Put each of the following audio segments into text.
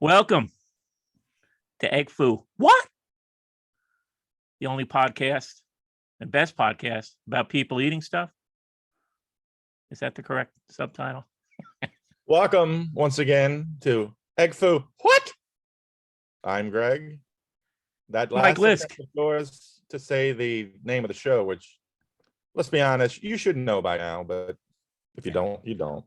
Welcome to Egg Foo. What? The only podcast, the best podcast about people eating stuff. Is that the correct subtitle? Welcome once again to Egg Foo. What? I'm Greg. That Mike last Lisk. attempt of yours to say the name of the show, which, let's be honest, you should know by now, but if you don't, you don't.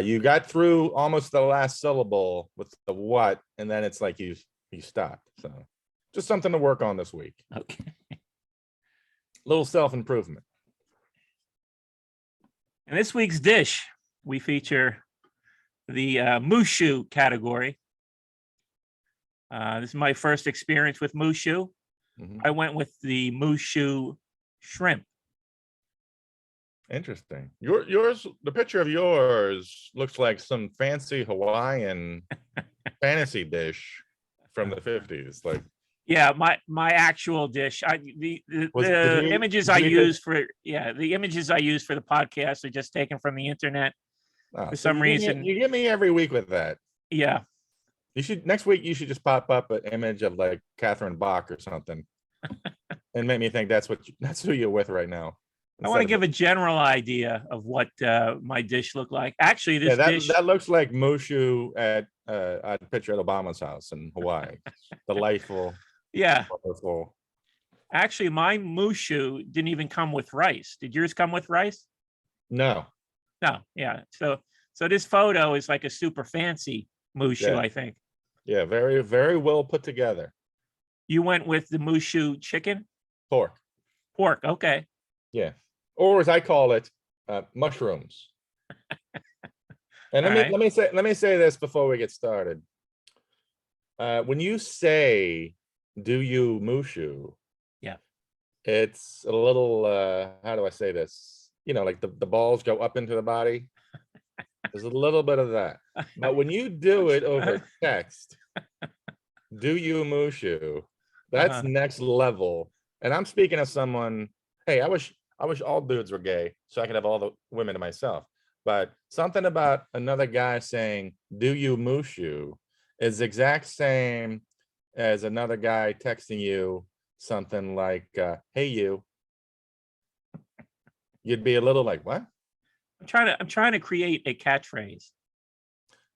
You got through almost the last syllable with the what, and then it's like you stopped. So just something to work on this week. Okay. Little self-improvement. In this week's dish, we feature the Mushu category. This is my first experience with Mushu. Mhm. I went with the Mushu shrimp. Interesting. Yours, the picture of yours looks like some fancy Hawaiian fantasy dish from the 50s. Like, Yeah, my actual dish. The did you- images did I you use for the images I use for the podcast are just taken from the internet. For some reason. you get me every week with that. Yeah. You should next week. You should just pop up an image of like Catherine Bach or something, and make me think that's who you're with right now. I want to give a general idea of what my dish looked like. Actually, this dish. that looks like Mushu at a picture at Obama's house in Hawaii. Delightful. Yeah. Wonderful. Actually, my Mushu didn't even come with rice. Did yours come with rice? No. No. Yeah. So this photo is like a super fancy Mushu, Yeah. I think. Yeah. Very, very well put together. You went with the Mushu chicken? Pork. Okay. Yeah. Or as I call it, mushrooms. And let me say this before we get started. When you say, "Do you Mushu?" Yeah. It's a little. How do I say this? You know, like the balls go up into the body. There's a little bit of that. But when you do it over text, "Do you Mushu?" That's next level. And I'm speaking as someone. Hey, I wish all dudes were gay so I could have all the women to myself. But something about another guy saying, "Do you Mushu?" is the exact same as another guy texting you something like, "Hey, you." You'd be a little like, "What?" I'm trying to create a catchphrase.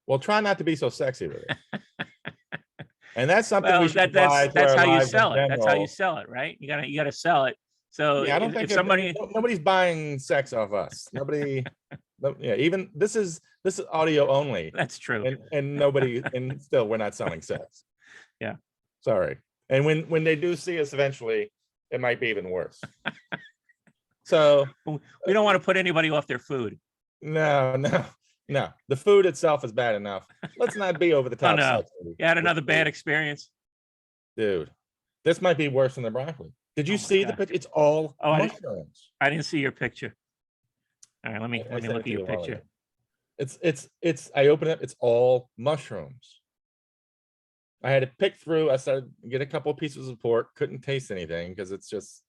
Well, try not to be so sexy with it. And that's something Well, we should apply to that's our how you lives in sell it. That's how you general. sell it, right? You gotta sell it. So Yeah, I don't think if somebody nobody's buying sex off us. Nobody. Yeah, even this is audio only. That's true. And nobody, and still we're not selling sex. Yeah. Sorry. And when they do see us eventually, it might be even worse. So We don't want to put anybody off their food. no. The food itself is bad enough. Let's not be over the top. no. Sexy You had with another bad food. experience. Dude. This might be worse than the broccoli. Did you Oh my see the God. picture? It's all I mushrooms. didn't see your picture. All right, let me I look sent at it to your you a while picture. ago. It's I open it, it's all mushrooms. I had to pick through. I started to get a couple pieces of pork, couldn't taste anything because it's just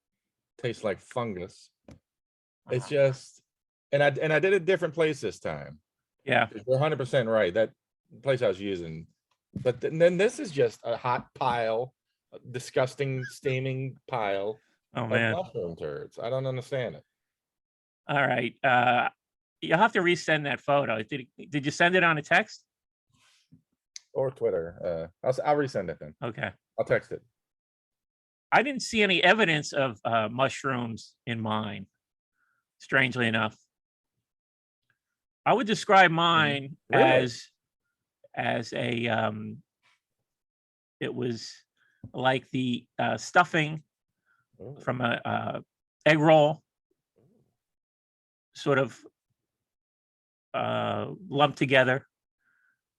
tastes like fungus. It's just, and I did a different place this time. Yeah. You're 100% right. That place I was using, but then this is just a hot pile, a disgusting steaming pile Oh of man. mushroom turds. I don't understand it. All right. You'll have to resend that photo. Did you send it on a text? Or Twitter. I'll resend it then. Okay. I'll text it. I didn't see any evidence of mushrooms in mine. Strangely enough, I would describe mine Really? as a it was like the stuffing Ooh. from a egg roll, sort of lumped together.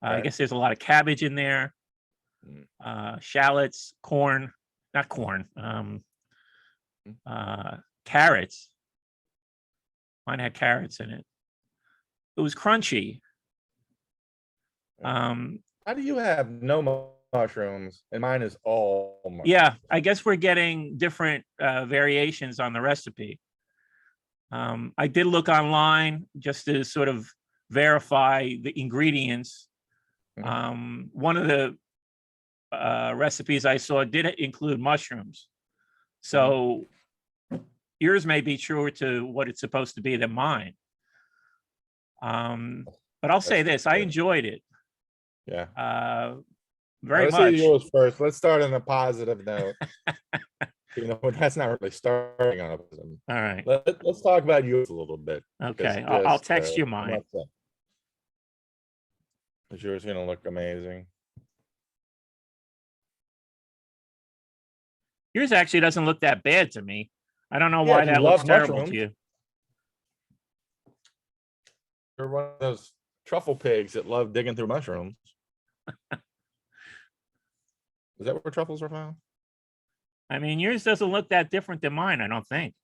I Okay. guess there's a lot of cabbage in there, shallots, not corn, carrots. Mine had carrots in it. It was crunchy. How do you have no mushrooms and mine is all mushrooms? Yeah, I guess we're getting different variations on the recipe. I did look online just to sort of verify the ingredients One of the recipes I saw did include mushrooms. So yours may be truer to what it's supposed to be than mine. But I'll say That's this, I good. enjoyed it Yeah. very Let's see much. yours first. Let's start on a positive note. That's not really starting on a positive. All right. Let's talk about yours a little bit. because Okay. I'll just, text you I'm mine. upset. Is yours gonna look amazing? Yours actually doesn't look that bad to me. I don't know Yeah, why if you that looks love terrible to mushrooms. you. You're one of those truffle pigs that love digging through mushrooms. Is that where truffles are found? I mean, yours doesn't look that different than mine, I don't think.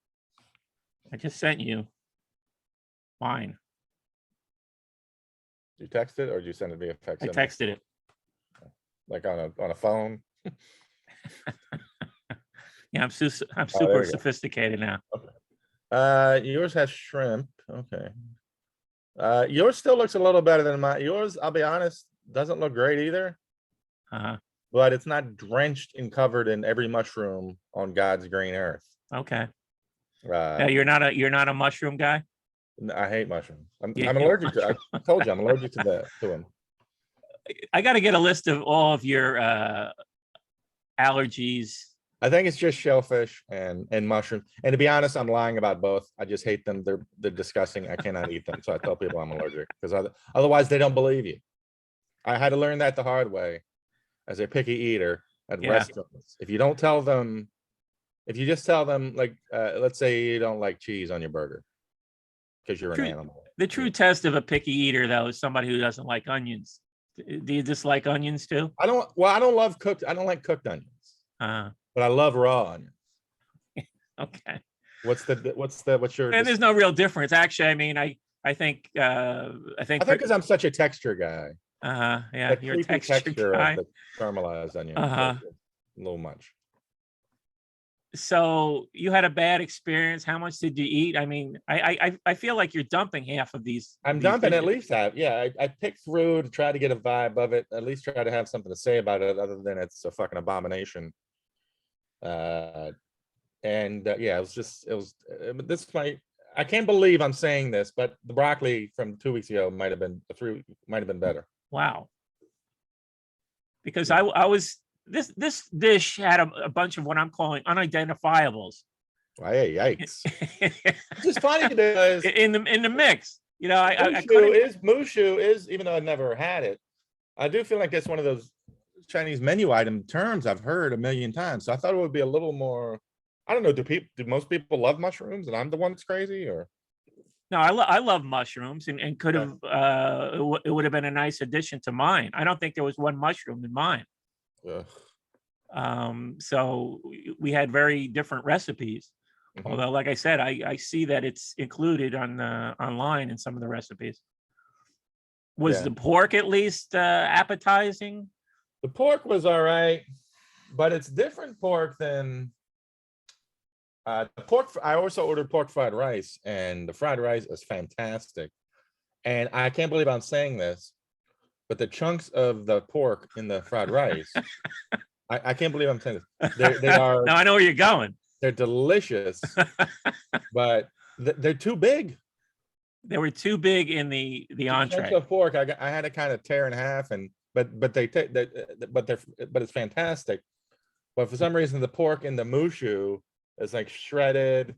I just sent you mine. Did you text it or did you send it via text? I texted it. Like on a phone? Yeah, I'm there super we go. sophisticated now. Yours has shrimp. Okay. Yours still looks a little better than mine. Yours, I'll be honest, doesn't look great either, but it's not drenched and covered in every mushroom on God's green earth. Okay. Uh, You're not a mushroom guy? I hate mushrooms. I'm Yeah, allergic to. I told you I'm allergic to them. I got to get a list of all of your allergies. I think it's just shellfish and mushroom. And to be honest, I'm lying about both. I just hate them. They're disgusting. I cannot eat them. So I tell people I'm allergic because otherwise they don't believe you. I had to learn that the hard way as a picky eater at Yeah. restaurants. If you don't tell them, if you just tell them, like, let's say you don't like cheese on your burger because you're an animal. The true test of a picky eater, though, is somebody who doesn't like onions. Do you dislike onions too? I don't like cooked onions, but I love raw onions. Okay. What's your? And there's no real difference, actually. I mean, I think because I'm such a texture guy. Yeah, The you're a creepy texture guy. of the caramelized onion. A little much. So you had a bad experience. How much did you eat? I mean, I feel like you're dumping half of these. I'm dumping at least half. Yeah, I picked through to try to get a vibe of it. At least try to have something to say about it, other than it's a fucking abomination. Yeah, it was. I can't believe I'm saying this, but the broccoli from 2 weeks ago might have been better. Wow. Because I was this dish had a bunch of what I'm calling unidentifiables. Hey, yikes! It's just funny because in the mix, you know, Mushu is, even though I've never had it, I do feel like it's one of those Chinese menu item terms I've heard a million times. So I thought it would be a little more. I don't know. Do most people love mushrooms, and I'm the one that's crazy, or? No, I love mushrooms, and could have it would have been a nice addition to mine. I don't think there was one mushroom in mine. Ugh. So we had very different recipes. Although, like I said, I see that it's included on online in some of the recipes. Was the pork at least appetizing? The pork was all right, but it's different pork than the pork. I also ordered pork fried rice, and the fried rice is fantastic. And I can't believe I'm saying this, but the chunks of the pork in the fried rice, I can't believe I'm saying this. They are. Now I know where you're going. They're delicious, but they're too big. They were too big in the entree. Chunks of pork, I had to kind of tear in half, but it's fantastic. But for some reason, the pork in the mushu is like shredded,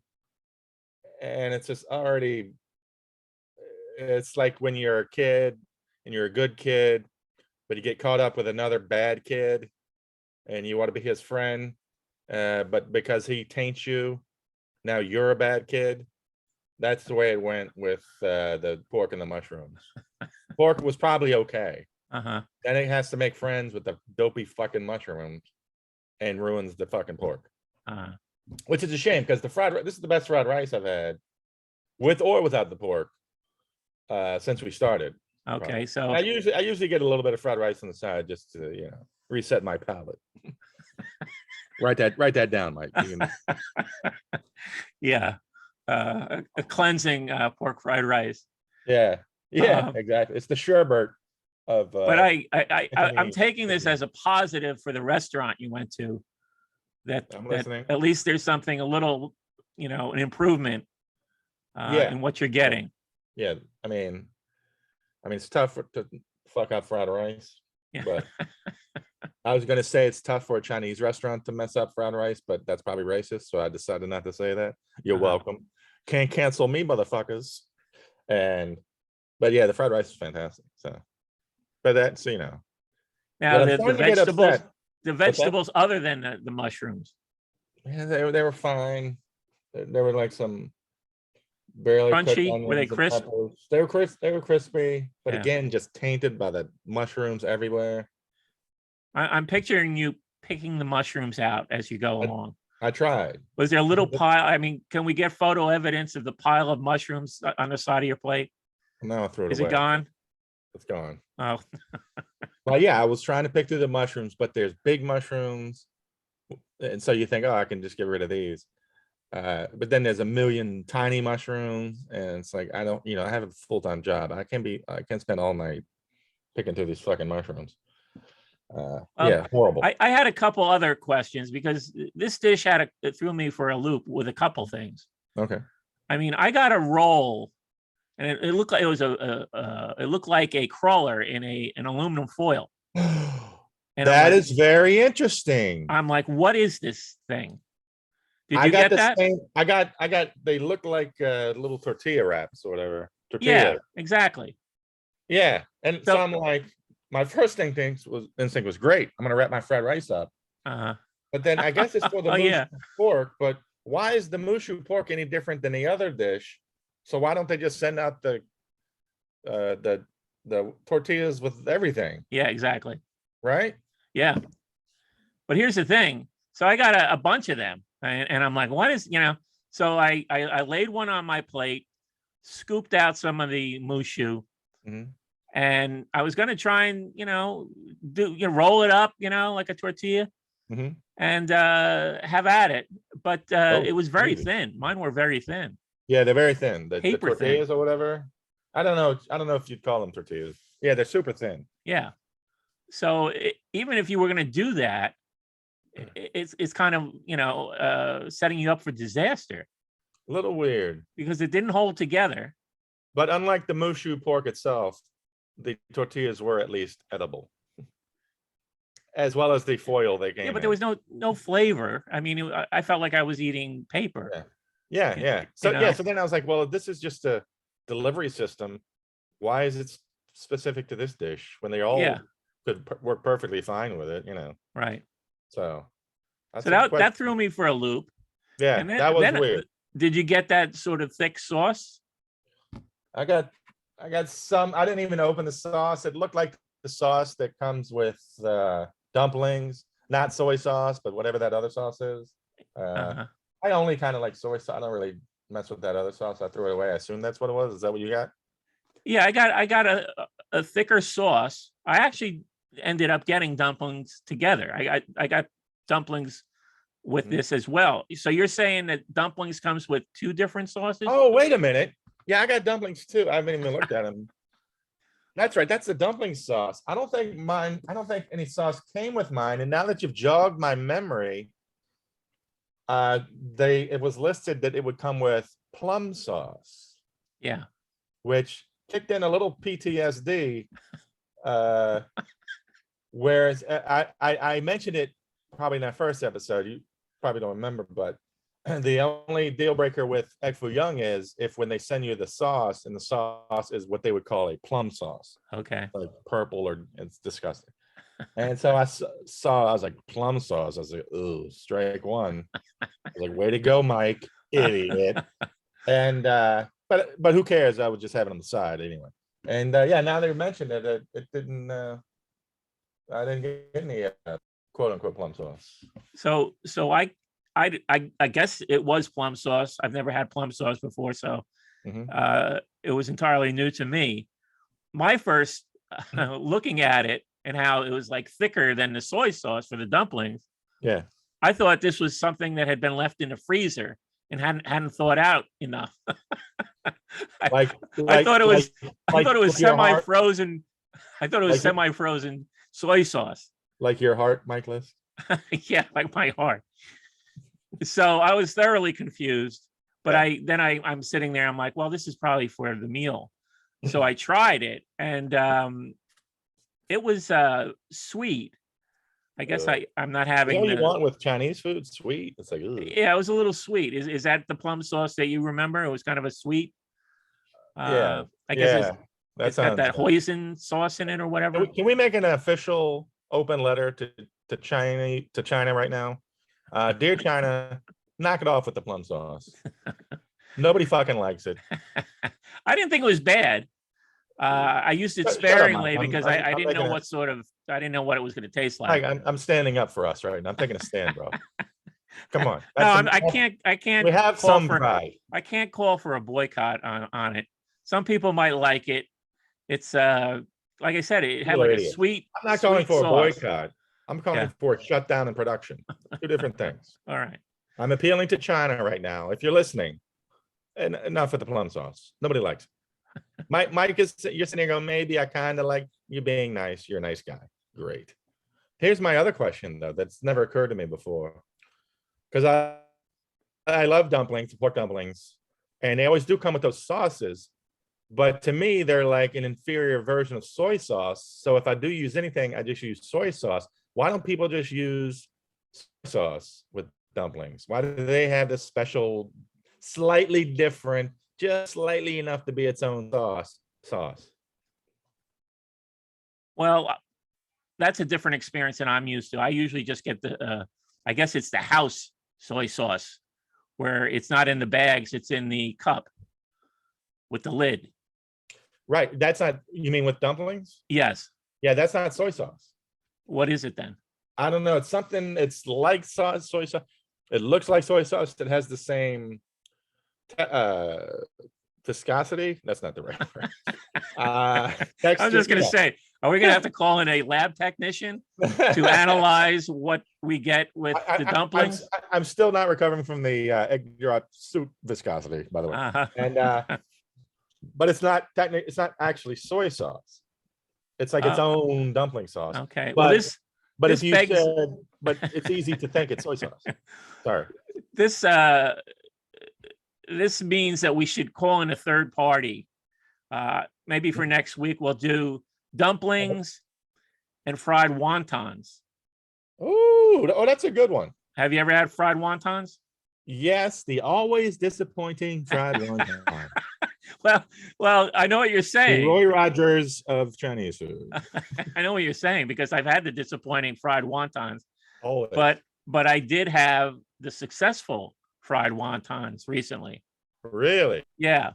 and it's just already. It's like when you're a kid and you're a good kid, but you get caught up with another bad kid, and you want to be his friend, but because he taints you, now you're a bad kid. That's the way it went with the pork and the mushrooms. Pork was probably okay. Then it has to make friends with the dopey fucking mushrooms and ruins the fucking pork. Which is a shame, because this is the best fried rice I've had, with or without the pork, since we started. Okay, probably. so I usually get a little bit of fried rice on the side just to reset my palate. Write that down, Mike. Yeah. A cleansing pork fried rice. Yeah, exactly. It's the sherbet of. But I'm Anthony taking this Bourdain. as a positive for the restaurant you went to. That I'm that listening. at least there's something a little, an improvement Yeah. in what you're getting. Yeah. I mean, it's tough to fuck up fried rice, Yeah. but I was gonna say it's tough for a Chinese restaurant to mess up fried rice, but that's probably racist, so I decided not to say that. You're Uh-huh. welcome. Can't cancel me, motherfuckers. But yeah, the fried rice is fantastic. So, but that's Now what I'm the starting to get vegetables, upset. the What's that? vegetables other than the mushrooms, Yeah, they were fine. There were like some barely cooked crunchy. Were they onions and crisp? peppers. They were crispy, but Yeah. again, just tainted by the mushrooms everywhere. I'm picturing you picking the mushrooms out as you go along. I tried. Was there a little pile? I mean, can we get photo evidence of the pile of mushrooms on the side of your plate? Now I threw it Is away. it gone? It's gone. Oh, Well, yeah, I was trying to pick through the mushrooms, but there's big mushrooms, and so you think, oh, I can just get rid of these. But then there's a million tiny mushrooms, and it's like I don't, I have a full-time job. I can't spend all night picking through these fucking mushrooms. Yeah, horrible. I had a couple other questions because this dish it threw me for a loop with a couple things. Okay. I mean, I got a roll, and it looked like it was it looked like a crawler in an aluminum foil. And That is very interesting. I'm like, what is this thing? Did I you got get the that? same. I got. They look like little tortilla wraps or whatever. Tortilla. Yeah, exactly. Yeah, and so I'm like, my first instinct was great. I'm gonna wrap my fried rice up. But then I guess it's for the mushu pork. But why is the mushu pork any different than the other dish? So why don't they just send out the tortillas with everything? Yeah, exactly. Right. Yeah. But here's the thing. So I got a bunch of them, and I'm like, what is, so I laid one on my plate, scooped out some of the mushu, and I was going to try and, roll it up, like a tortilla, and have at it. But it was very thin. Mine were very thin. Yeah, they're very thin. The thin. tortillas or whatever. I don't know if you'd call them tortillas. Yeah, they're super thin. Yeah. So even if you were going to do that, it's kind of, setting you up for disaster. A little weird. Because it didn't hold together. But unlike the mushu pork itself, the tortillas were at least edible. As well as the foil they came in. Yeah, but there was no flavor. I mean, I felt like I was eating paper. Yeah. So then I was like, well, if this is just a delivery system, why is it specific to this dish when they all could work perfectly fine with it, Right. So that threw me for a loop. Yeah, and that was weird. Did you get that sort of thick sauce? I got some. I didn't even open the sauce. It looked like the sauce that comes with dumplings, not soy sauce, but whatever that other sauce is. I only kind of like soy sauce. I don't really mess with that other sauce. I threw it away. I assume that's what it was. Is that what you got? Yeah, I got a thicker sauce. I actually ended up getting dumplings together. I got dumplings with this as well. So you're saying that dumplings comes with two different sauces? Oh, wait a minute. Yeah, I got dumplings too. I haven't even looked at them. That's right. That's the dumpling sauce. I don't think any sauce came with mine. And now that you've jogged my memory, it was listed that it would come with plum sauce. Yeah. Which kicked in a little PTSD. Whereas I mentioned it probably in that first episode. You probably don't remember, but the only deal breaker with Egg Foo Young is if when they send you the sauce, and the sauce is what they would call a plum sauce. Okay. Like purple, or it's disgusting. And so I was like, plum sauce. I was like, ooh, strike one. I was like, way to go, Mike, idiot. And but who cares? I would just have it on the side anyway. And now they mentioned it, it didn't. I didn't get any quote unquote plum sauce. So I guess it was plum sauce. I've never had plum sauce before, so it was entirely new to me. My first looking at it and how it was like thicker than the soy sauce for the dumplings. Yeah, I thought this was something that had been left in the freezer and hadn't thawed out enough. I thought it was semi-frozen. I thought it was Like it- semi-frozen soy sauce. Like your heart, Mike List. Yeah, like my heart. So I was thoroughly confused, but Yeah. I'm sitting there. I'm like, well, this is probably for the meal. So I tried it, and it was sweet. I guess Ugh. I'm not You know having what you the. want with Chinese food? Sweet. It's like, ugh. Yeah, it was a little sweet. Is that the plum sauce that you remember? It was kind of a sweet. Yeah. I guess Yeah. That it's got sounds. that hoisin sauce in it or whatever. Can we make an official open letter to China right now? Dear China, knock it off with the plum sauce. Nobody fucking likes it. I didn't think it was bad. I used it Shut up, sparingly Mike. because I didn't know what sort of I didn't know what it was going to taste like. I'm standing up for us right now. I'm taking a stand, bro. Come on. No, I We can't have call some for pride. I can't call for a boycott on it. Some people might like it. It's like I said, it had People are like a idiots. sweet. I'm not calling sweet for a sauce. boycott. I'm calling Yeah. for a shutdown in production. Two different things. All right. I'm appealing to China right now. If you're listening, and enough with the plum sauce. Nobody likes it. Mike is you're sitting there going, maybe I kind of like you being nice. You're a nice guy. Great. Here's my other question though, that's never occurred to me before. Because I love dumplings, pork dumplings, and they always do come with those sauces. But to me, they're like an inferior version of soy sauce. So if I do use anything, I just use soy sauce. Why don't people just use soy sauce with dumplings? Why do they have this special, slightly different, just slightly enough to be its own sauce? Well, that's a different experience than I'm used to. I usually just get the I guess it's the house soy sauce, where it's not in the bags, it's in the cup with the lid. Right. That's not, you mean with dumplings? Yes. Yeah, that's not soy sauce. What is it then? I don't know. It's something, it's like soy sauce. It looks like soy sauce. It has the same viscosity. That's not the right word. I was just going to say, are we going to have to call in a lab technician to analyze what we get with the dumplings? I'm still not recovering from the egg drop soup viscosity, by the way. And but it's not technically, it's not actually soy sauce. It's like its own dumpling sauce. Okay. But, Well, but this if you begs- said, but it's easy to think it's soy sauce. Sorry. this means that we should call in a third party. Maybe for next week, we'll do dumplings and fried wontons. Oh, that's a good one. Have you ever had fried wontons? Yes, the always disappointing fried wonton. Well, I know what you're The saying. Roy Rogers of Chinese food. I know what you're saying because I've had the disappointing fried wontons, Always. but I did have the successful fried wontons recently. Really? Yeah.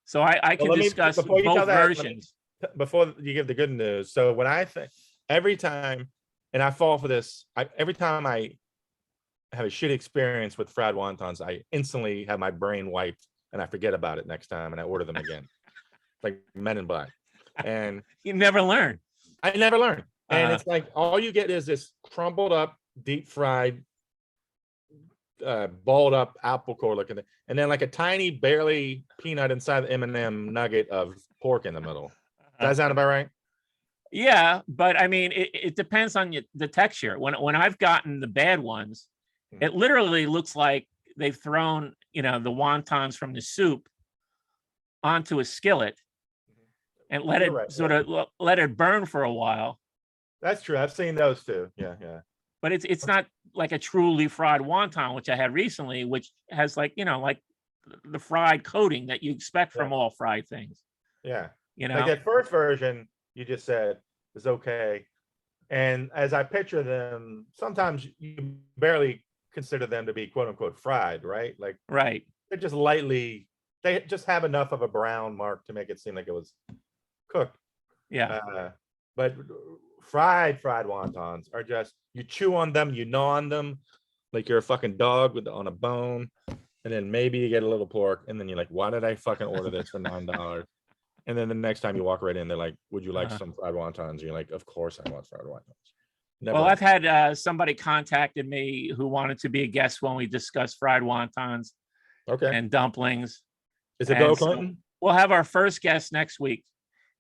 So I can discuss before you tell both that, let me- versions. before you give the good news. So when I think every time, and I fall for this, every time I have a shitty experience with fried wontons, I instantly have my brain wiped and I forget about it next time and I order them again. Like Men in Black. And You never learn. I never learn. And Uh-huh. it's like all you get is this crumbled up, deep fried, balled up apple core looking thing, and then like a tiny, barely peanut inside the M&M nugget of pork in the middle. Does that sound about right? Yeah, but I mean, it depends on the texture. When I've gotten the bad ones, it literally looks like they've thrown, the wontons from the soup onto a skillet and let You're it right, sort yeah. of let it burn for a while. That's true. I've seen those too. Yeah, yeah. But it's not like a truly fried wonton, which I had recently, which has like the fried coating that you expect from all fried things. Yeah. You Like know, that first version you just said is okay. And as I picture them, sometimes you barely consider them to be quote unquote fried, right? Like right? they're just they just have enough of a brown mark to make it seem like it was cooked. Yeah, But fried wontons are just, you chew on them, you gnaw on them like you're a fucking dog on a bone, and then maybe you get a little pork, and then you're like, why did I fucking order this for $9? And then the next time you walk right in, they're like, would you like some fried wontons? And you're like, of course I want fried wontons. Never. well, I've had somebody contacted me who wanted to be a guest when we discuss fried wontons Okay. and dumplings. Is it and Bill so Clinton? We'll have our first guest next week,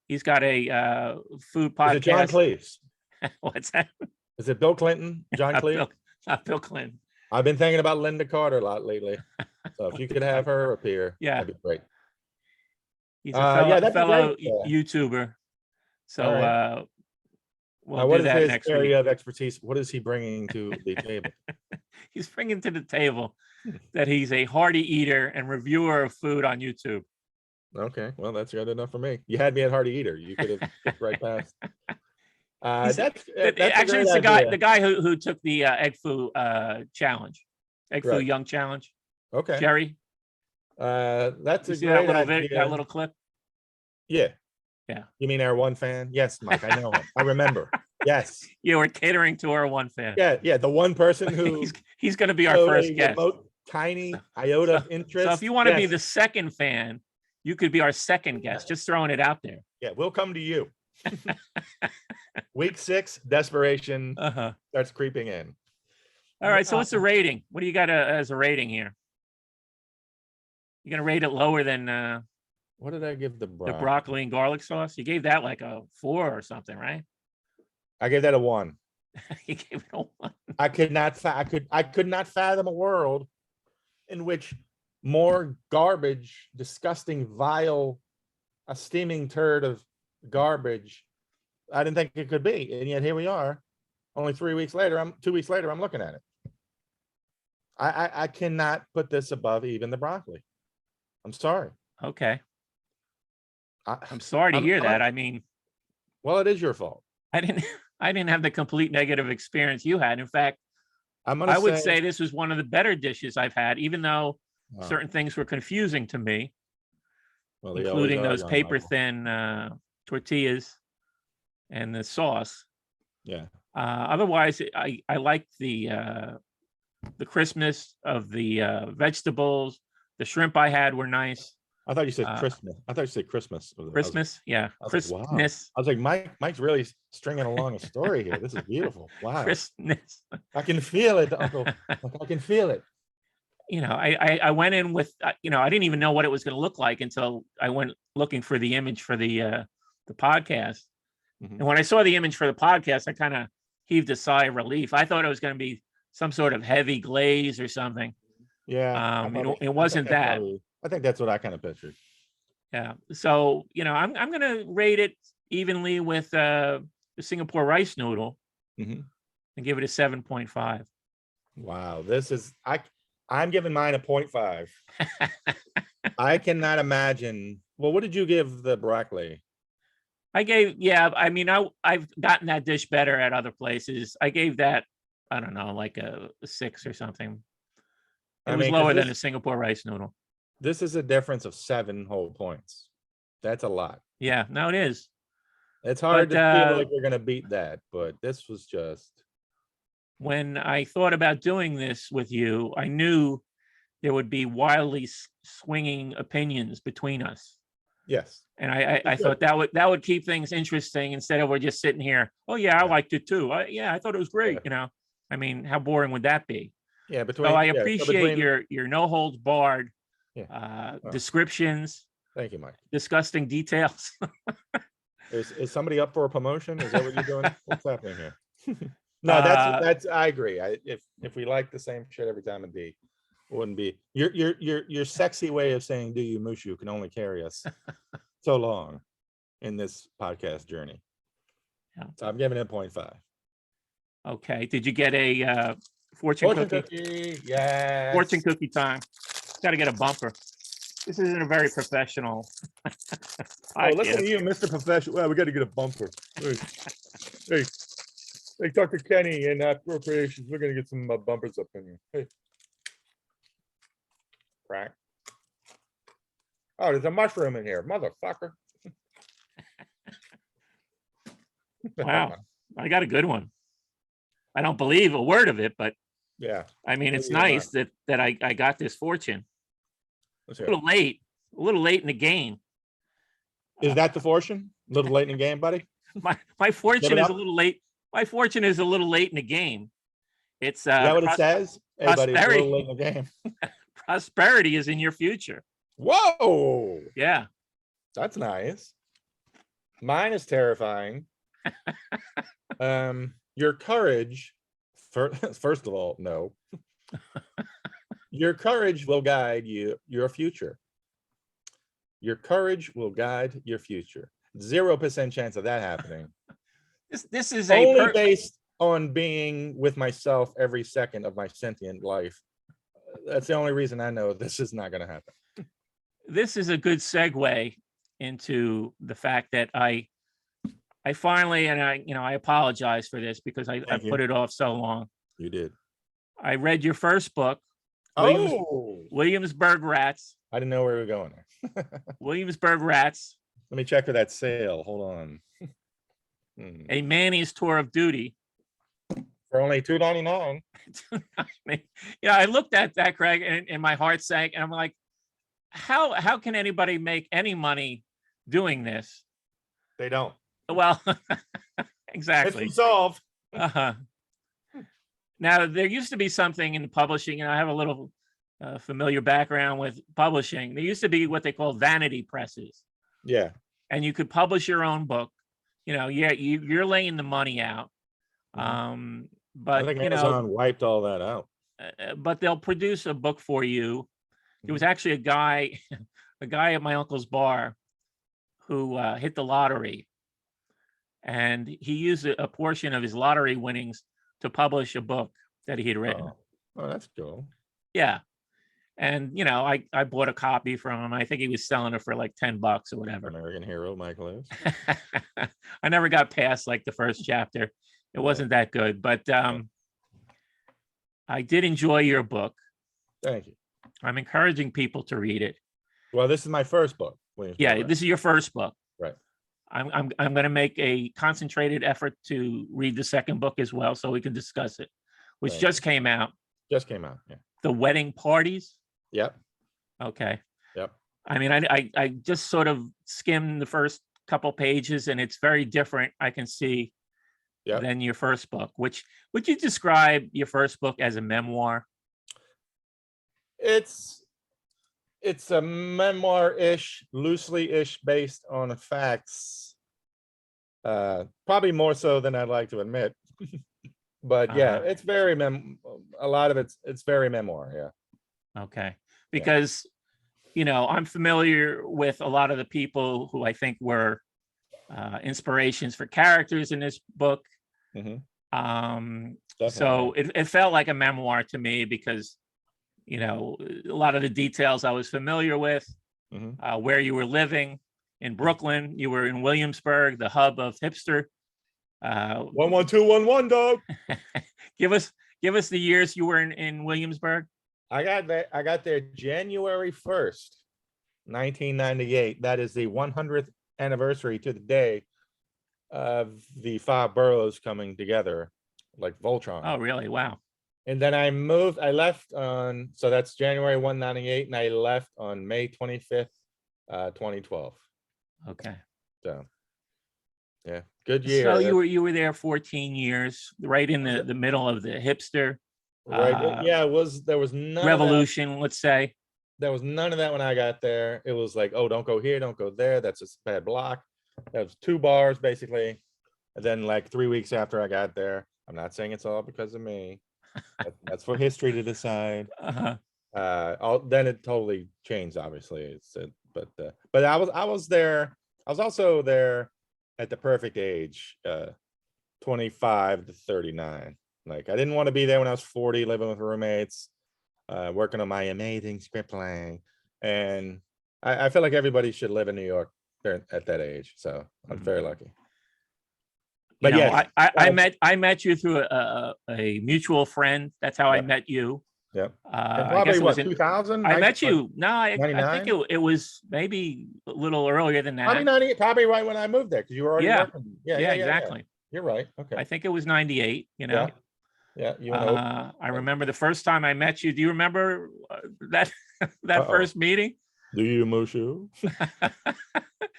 He's got a food Is it John podcast. Cleese? What's that? Is it Bill Clinton? John Not Cleese? Bill, not Bill Clinton. I've been thinking about Linda Carter a lot lately. So if you could have her appear, Yeah. that'd be great. He's a fellow, yeah, that'd be fellow great. Yeah. YouTuber. So All right. we'll Now, do what is that his next area week. of expertise? What is he bringing to the table? He's bringing to the table that he's a hearty eater and reviewer of food on YouTube. Okay, well, that's good enough for me. You had me at hearty eater. You could have skipped right past. He's- That's Actually, it's a great the guy who took the egg foo challenge, egg foo Right. young challenge. Okay, Jerry, that's you a see that great little idea. that little clip? Yeah. Yeah. You mean our one fan? Yes, Mike, I know him. I remember. Yes. Yeah, we're catering to our one fan. Yeah, the one person who He's going to be our showed first a guest. remote, tiny iota of interest. So if you want to be yes. the second fan, you could be our second guest. Just throwing it out there. Yeah, we'll come to you. Week 6, desperation Uh-huh. starts creeping in. All right. So what's the rating? What do you got as a rating here? You're going to rate it lower than What did I give the the broccoli and garlic sauce? You gave that like a 4 or something, right? I gave that a 1. You gave it a 1. I could not fathom a world in which more garbage, disgusting, vile, a steaming turd of garbage. I didn't think it could be, and yet here we are. Only 2 weeks later, I'm looking at it. I cannot put this above even the broccoli. I'm sorry. Okay. I, I'm sorry to I'm hear sorry. that. I mean, well, it is your fault. I didn't have the complete negative experience you had. In fact, I'm gonna I would say this was one of the better dishes I've had, even though Wow. certain things were confusing to me, Well, they always including are, those young paper Michael. thin tortillas and the sauce. Yeah. Otherwise, I liked the crispness of the vegetables. The shrimp I had were nice. I thought you said Christmas. I thought you said Christmas. Christmas, yeah, I was like, wow. crispness, I was like, Mike's really stringing along a story here. This is beautiful. Wow. crispness. I can feel it, Uncle. I can feel it. You know, I went in with you know, I didn't even know what it was going to look like until I went looking for the image for the podcast. Mhm. And when I saw the image for the podcast, I kind of heaved a sigh of relief. I thought it was going to be some sort of heavy glaze or something. Yeah. It wasn't that. I think that's what I kind of pictured. Yeah. So, you know, I'm going to rate it evenly with the Singapore rice noodle Mhm. and give it a 7.5. Wow. This is I'm giving mine a 0.5. I cannot imagine. Well, what did you give the broccoli? I mean, I've gotten that dish better at other places. I gave that, I don't know, like a 6 or something. It was lower than a Singapore rice noodle. This is a difference of 7 whole points. That's a lot. Yeah, no, it is. It's hard But, to feel like we're going to beat that, but this was just. When I thought about doing this with you, I knew there would be wildly swinging opinions between us. Yes. And I Good. thought that would keep things interesting instead of we're just sitting here. Oh yeah, I liked it too. I thought it was great. Yeah. You know, I mean, how boring would that be? Yeah. So I appreciate between- your no holds barred Yeah. descriptions, Thank you, Mike. disgusting details. Is somebody up for a promotion? Is that what you're doing? What's happening here? No, that's I agree. If we like the same shit every time, it wouldn't be your sexy way of saying "do you mushu" can only carry us so long in this podcast journey. Yeah. So I'm giving it 0.5. Okay. Did you get a fortune cookie? Yes. Fortune cookie time. Got to get a bumper. This isn't a very professional. Oh, listen to you, Mr. Professional. Well, we got to get a bumper. Hey, Dr. Kenny and appropriations. We're gonna get some bumpers up in here. Hey, crack. Oh, there's a mushroom in here, motherfucker. Wow, I got a good one. I don't believe a word of it, but Yeah. I mean, it's Maybe you're nice that I got this fortune. Let's A hear it. little late in the game. Is that the fortune? A little late in the game, buddy. My fortune it is up. a little late. My fortune is a little late in the game. It's Is that what it says? Hey, buddy, it's a prosperity. little late in the game. prosperity is in your future. Whoa, Yeah. that's nice. Mine is terrifying. Your courage, first of all, no. Your courage will guide your future. Your courage will guide your future. 0% chance of that happening. This is Only based on being with myself every second of my sentient life. That's the only reason I know this is not going to happen. This is a good segue into the fact that I finally, and I apologize for this because I Thank you. put it off so long. You did. I read your first book, Oh, Williamsburg Rats. I didn't know where we were going there. Williamsburg Rats, Let me check for that sale. Hold on. a Manny's tour of duty. For only $2.99. Yeah, I looked at that, Craig, and my heart sank, and I'm like, how can anybody make any money doing this? They don't. Well, exactly. It's solved. Uh-huh. Now, there used to be something in publishing, and I have a little familiar background with publishing. There used to be what they call vanity presses. Yeah. And you could publish your own book. You're laying the money out. I But, think Amazon wiped all that out. But they'll produce a book for you. There was actually a guy at my uncle's bar who hit the lottery. And he used a portion of his lottery winnings to publish a book that he had written. Oh, that's cool. Yeah. And, I bought a copy from him. I think he was selling it for like $10 or whatever. American hero, Michael is. I never got past like the first chapter. It wasn't that good, but I did enjoy your book. Thank you. I'm encouraging people to read it. Well, this is my first book. Yeah, this is your first book. Right. I'm going to make a concentrated effort to read the second book as well, so we can discuss it, which Right. just came out. Just came out. Yeah. The Wedding Parties. Yep. Okay. Yep. I mean, I just sort of skimmed the first couple pages, and it's very different. I can see than your first book. Which would you describe your first book as a memoir? It's a memoir-ish, loosely-ish based on facts. Probably more so than I'd like to admit. But yeah, it's very a lot of it's very memoir. Yeah. Okay. Because I'm familiar with a lot of the people who I think were inspirations for characters in this book. So it felt like a memoir to me because a lot of the details I was familiar with, where you were living in Brooklyn. You were in Williamsburg, the hub of hipster. 11211, dog. Give us the years you were in Williamsburg. I got there January 1st, 1998. That is the 100th anniversary to the day of the 5 boroughs coming together like Voltron. Oh, really? Wow. And then I left on, so that's January 198, and I left on May 25th, 2012. Okay. So yeah, good year. So you were there 14 years, right in the middle of the hipster right. Yeah, there was none revolution, let's say. There was none of that when I got there. It was like, oh, don't go here, don't go there. That's a bad block. That was 2 bars basically. And then like 3 weeks after I got there, I'm not saying it's all because of me. That's for history to decide. Then it totally changed, obviously. But I was there. I was also there at the perfect age, 25 to 39. Like I didn't want to be there when I was 40, living with roommates, working on my amazing script playing. And I feel like everybody should live in New York at that age. So I'm very lucky. But yeah, I met you through a mutual friend. That's how I met you. Yeah. Probably what, 2000? I met you. No, I think it was maybe a little earlier than that. Probably 98, probably right when I moved there because you were already working. Yeah, exactly. You're right. Okay. I think it was 98. Yeah. I remember the first time I met you. Do you remember that first meeting? Do you, Mushu?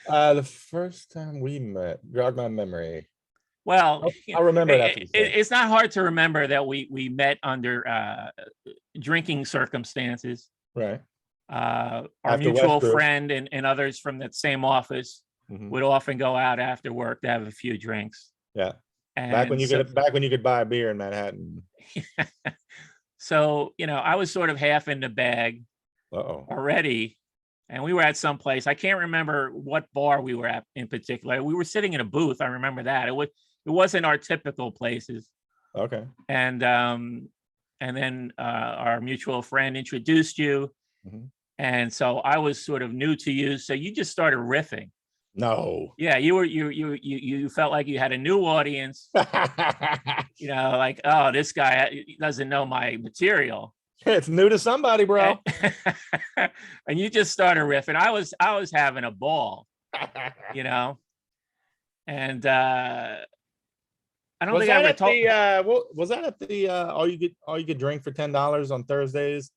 The first time we met, jog my memory. Well, I remember that. It's not hard to remember that we met under drinking circumstances. Right. Our mutual friend and others from that same office Mhm. would often go out after work to have a few drinks. Yeah. Back when And so, you could buy a beer in Manhattan. so, I was sort of half in the bag Uh-oh. already. And we were at some place. I can't remember what bar we were at in particular. We were sitting in a booth. I remember that. It wasn't our typical places. Okay. And then our mutual friend introduced you. Mhm. And so I was sort of new to you. So you just started riffing. No. Yeah, you felt like you had a new audience, like, oh, this guy doesn't know my material. It's new to somebody, bro. And you just started riffing. I was having a ball, and I don't Was think I that ever at told. the was that at the all you could drink for $10 on Thursdays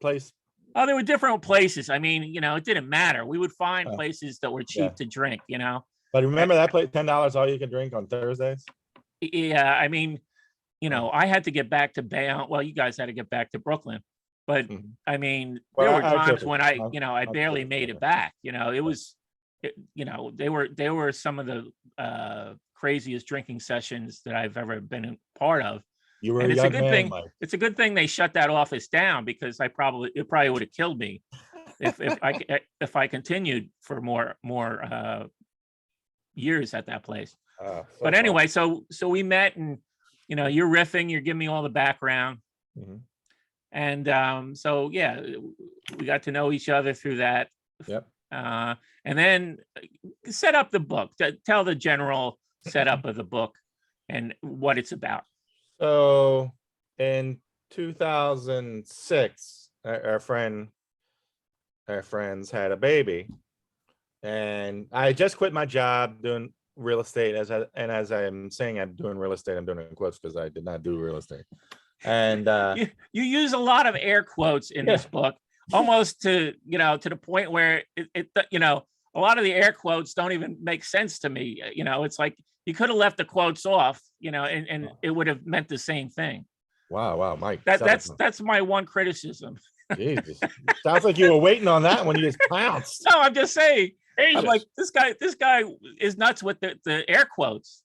place? Oh, there were different places. I mean, it didn't matter. We would find Oh, places that were yeah. cheap to drink, But remember that place, $10 all you could drink on Thursdays? Yeah, I mean, Oh. I had to get back to Bayonne. Well, you guys had to get back to Brooklyn, but Mhm. I mean, Well, there were I'm times tripping. when I I'm barely tripping. made Okay. it back. It was, they were some of the craziest drinking sessions that I've ever been a part of. You were And a it's a young good man, thing. Mike. It's a good thing they shut that office down, because it probably would have killed me if I continued for more years at that place. So But fun. anyway, so we met, and you're riffing, you're giving me all the background, Mhm. and so yeah, we got to know each other through that. Yep. And then set up the book. Tell the general setup of the book and what it's about. So in 2006, our friends had a baby, and I just quit my job doing real estate. As I'm saying, I'm doing real estate. I'm doing it in quotes because I did not do real estate. And You use a lot of air quotes in this book, almost to to the point where it a lot of the air quotes don't even make sense to me. It's like you could have left the quotes off, and it would have meant the same thing. wow, Mike. That's my one criticism. Jesus. Sounds like you were waiting on that when you just pounced. No, I'm just saying. Jesus. I'm like, this guy is nuts with the air quotes,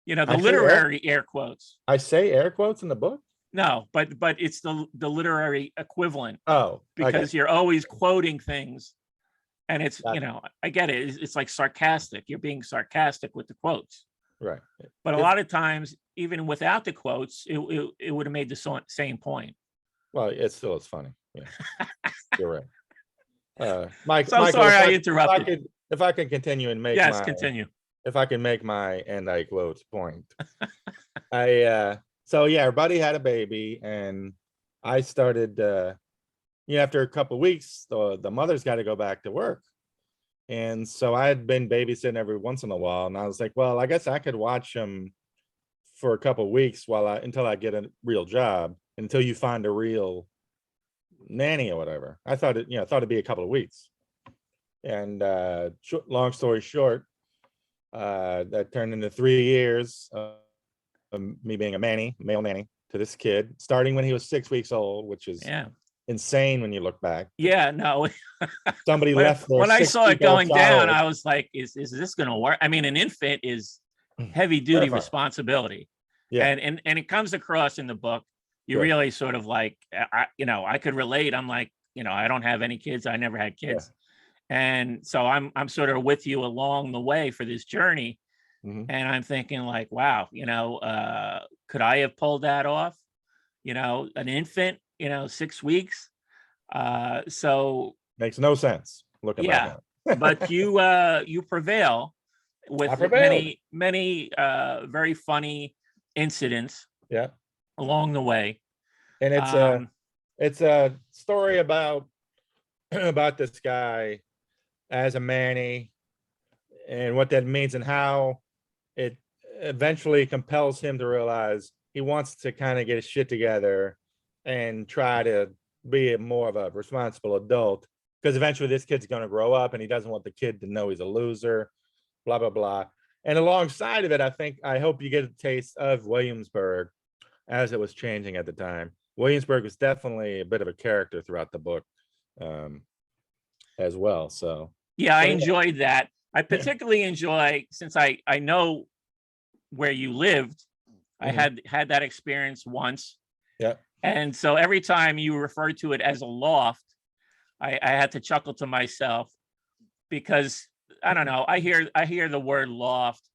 the I say literary air quotes. I say air quotes in the book? No, but it's the literary equivalent, Oh, because you're always quoting things, and it's, Gotcha. I get it. It's like sarcastic. You're being sarcastic with the quotes. Right. But a lot of times, even without the quotes, it would have made the same point. Well, it's funny. Yeah. You're right. Mike, So Michael, sorry I interrupted. If I could continue and make Yes, continue. if I can make my end I quotes point. So yeah, our buddy had a baby, and I started after a couple of weeks, the mother's got to go back to work. And so I had been babysitting every once in a while, and I was like, well, I guess I could watch him for a couple of weeks until I get a real job, until you find a real nanny or whatever. I thought it'd be a couple of weeks. And long story short, that turned into 3 years of me being a male nanny to this kid, starting when he was 6 weeks old, which is insane when you look back. Yeah, no. Somebody left there. When I saw it going down, I was like, is this going to work? I mean, an infant is heavy duty responsibility. Yeah. And it comes across in the book. You really sort of like, I could relate. I'm like, I don't have any kids. I never had kids. And so I'm sort of with you along the way for this journey. Mm-hmm. And I'm thinking like, wow, could I have pulled that off? An infant, 6 weeks. So makes no sense looking back at it. But you prevail with many very funny incidents along the way. And it's a story about this guy as a manny, and what that means, and how it eventually compels him to realize he wants to kind of get his shit together and try to be more of a responsible adult, because eventually this kid's going to grow up, and he doesn't want the kid to know he's a loser, blah, blah, blah. And alongside of it, I hope you get a taste of Williamsburg as it was changing at the time. Williamsburg was definitely a bit of a character throughout the book as well. So yeah, I enjoyed that. I particularly enjoy, since I know where you lived. I Mhm. had that experience once. Yeah. And so every time you refer to it as a loft, I had to chuckle to myself because I don't know. I hear the word loft,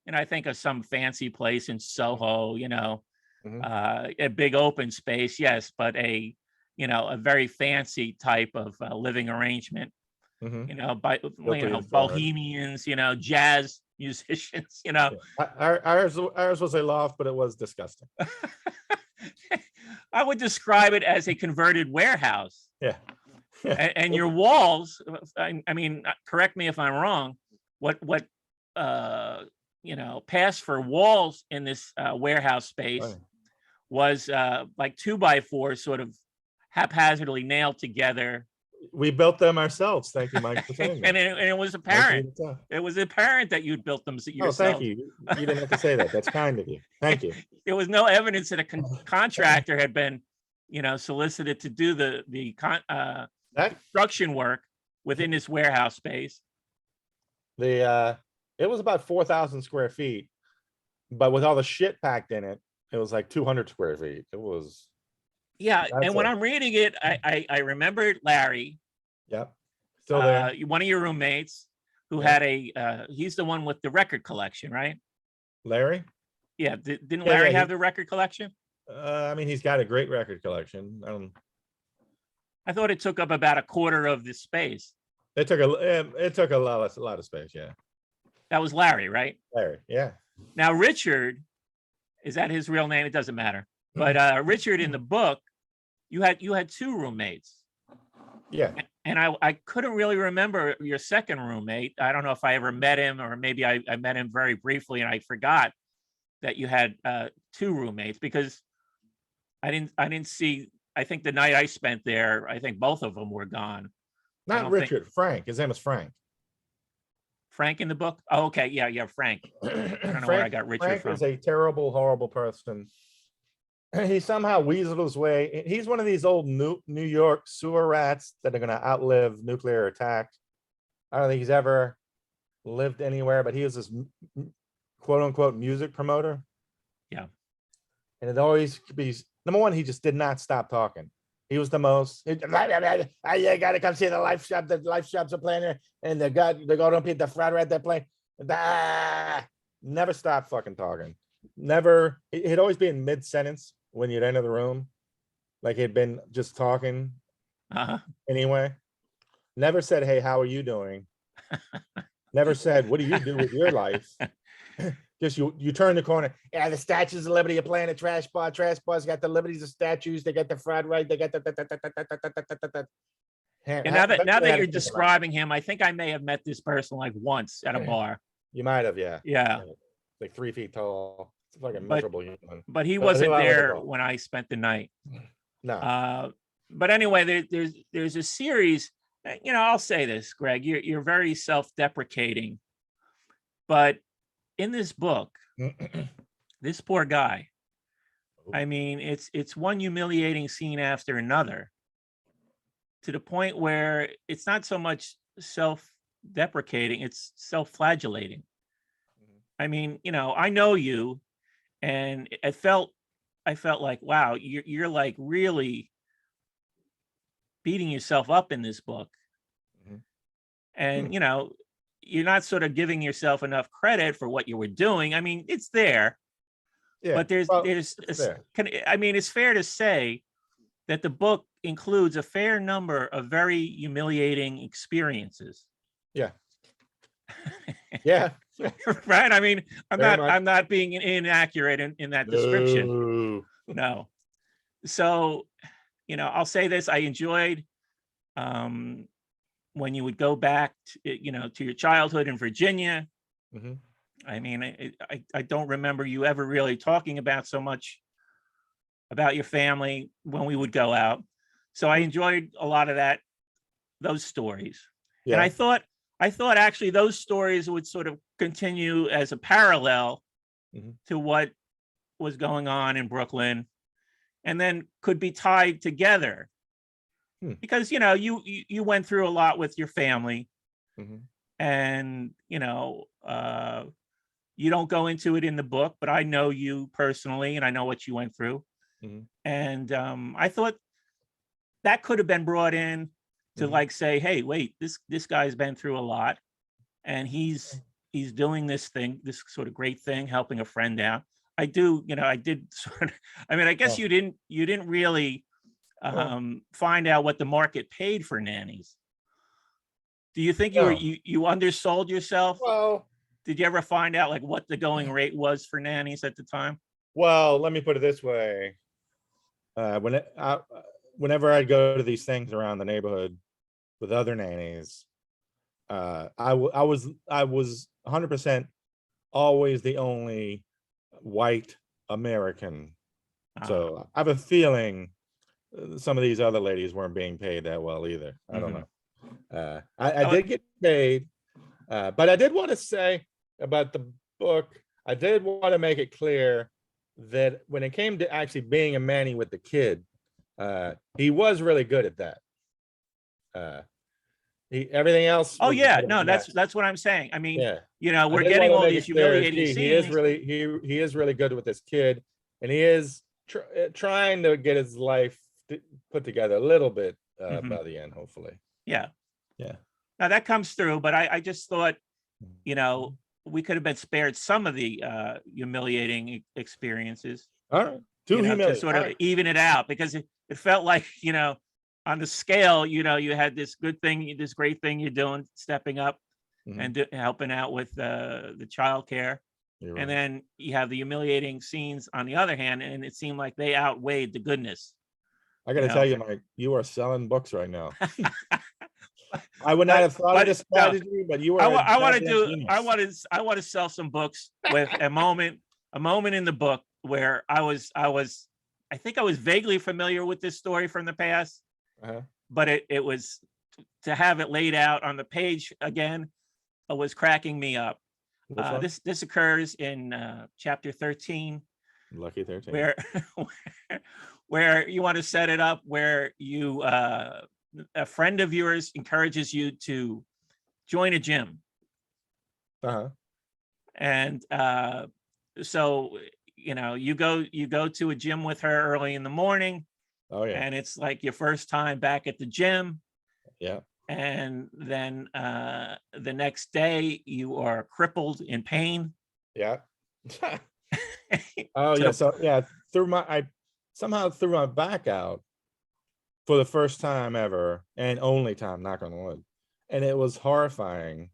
and I think of some fancy place in Soho, Mhm. a big open space, yes, but a very fancy type of living arrangement, Mhm. by Built to the inside. bohemians, jazz musicians, Yeah. Ours was a loft, but it was disgusting. I would describe it as a converted warehouse. Yeah. Yeah. And your walls, I mean, correct me if I'm wrong, what passed for walls in this warehouse space Right. was like 2x4 sort of haphazardly nailed together. We built them ourselves. Thank you, Mike, for saying that. And it was Nice of you apparent. to tell. It was apparent that you'd built them Oh, thank yourselves. you. You didn't have to say that. That's kind of you. Thank you. There was no evidence that a contractor had been, solicited to do That construction work within this warehouse space. it was about 4,000 square feet, but with all the shit packed in it, it was like 200 square feet. It was Yeah, that's and when a I'm reading it, I remembered Larry, yep. Still there. one of your roommates, who Yeah. had he's the one with the record collection, right? Larry? Yeah, didn't Yeah, Larry yeah, have the record collection? I mean, he's got a great record collection. I thought it took up about a quarter of the space. It took a lot of space. Yeah. That was Larry, right? Larry. Yeah. Now Richard, is that his real name? It doesn't matter. But Richard, in the book, you had two roommates. Yeah. And I couldn't really remember your second roommate. I don't know if I ever met him, or maybe I met him very briefly and I forgot that you had two roommates, because I didn't see. I think the night I spent there, I think both of them were gone. I Not don't think Richard, Frank. His name is Frank. Frank in the book. Oh, okay, yeah, Frank. I don't know where I got Richard Frank from. is a terrible, horrible person. He somehow weaseled his way. He's one of these old New York sewer rats that are going to outlive nuclear attack. I don't think he's ever lived anywhere, but he was this quote unquote music promoter. Yeah. And it always be number one, he just did not stop talking. He was the most. You gotta come see the life shop. The life shops are playing there, and they're going to the Friday right they're playing. Never stop fucking talking. Never. He'd always be in mid sentence when you'd enter the room, like he'd been just talking. Anyway, never said, "Hey, how are you doing?" Never said, "What do you do with your life?" Just you turn the corner. Yeah, the Statues of Liberty are playing a trash bar. Trash bar's got the Liberties of statues. They got the fried right. They got the. And now that you're describing him, I think I may have met this person like once at a bar. You might have, yeah. Yeah. Like 3 feet tall. It's like a miserable human. But he wasn't there when I spent the night. No. But anyway, there's a series. I'll say this, Greg. You're very self-deprecating, but in this book, this poor guy, I mean, it's one humiliating scene after another, to the point where it's not so much self-deprecating, it's self-flagellating. I mean, I know you, and I felt like, wow, you're like really beating yourself up in this book. And you're not sort of giving yourself enough credit for what you were doing. I mean, it's there. Yeah, but it's fair to say that the book includes a fair number of very humiliating experiences. Yeah. Yeah. Right. I mean, I'm not being inaccurate in that description. No. So, I'll say this: I enjoyed when you would go back to your childhood in Virginia. I mean, I don't remember you ever really talking about so much about your family when we would go out. So I enjoyed a lot of those stories. Yeah. And I thought actually those stories would sort of continue as a parallel to what was going on in Brooklyn, and then could be tied together. Because you went through a lot with your family, and you don't go into it in the book, but I know you personally, and I know what you went through. Mhm. And I thought that could have been brought in to Mhm. like say, hey, wait, this guy's been through a lot, and he's doing this thing, this sort of great thing, helping a friend out. I did sort of, I mean, I guess Oh, you didn't really well, find out what the market paid for nannies. Do you think no. you undersold yourself? Well, Did you ever find out like what the going rate was for nannies at the time? well, let me put it this way. Whenever I go to these things around the neighborhood with other nannies, I was 100% always the only white American. Uh, So I have a feeling some of these other ladies weren't being paid that well either. I don't mhm. know. I did get paid, but I did want to say about the book, I did want to make it clear that when it came to actually being a Manny with the kid, he was really good at that. Everything else Oh was a yeah, bit of a no, mess. that's what I'm saying. I mean, Yeah, I we're did want getting to all make these it clear is humiliating he is scenes. really he is really good with this kid, and he is trying to get his life put together a little bit Mhm. by the end, hopefully. Yeah. Yeah. Now that comes through, but I just thought, you know, we could have been spared some of the humiliating experiences, All right. Too to humiliating. sort All of right. even it out, because it felt like, on the scale, you had this good thing, this great thing you're doing, stepping up Mhm. and helping out with the child care. You're And right. then you have the humiliating scenes on the other hand, and it seemed like they outweighed the goodness, I got you to tell know. you, Mike, you are selling books right now. I would not but have thought of but this no, strategy, but you are a I want to goddamn do genius. I want to sell some books with a moment in the book where I think I was vaguely familiar with this story from the past, Uh-huh. but it was to have it laid out on the page again was cracking me up. Which one? This occurs in chapter 13, Lucky 13. where where you want to set it up where a friend of yours encourages you to join a gym. Uh-huh. And so you go to a gym with her early in the morning, Oh yeah. and it's like your first time back at the gym. Yeah. And then the next day you are crippled in pain. Yeah. Oh to yeah. the So yeah, I somehow threw my back out for the first time ever and only time, knock on wood. And it was horrifying.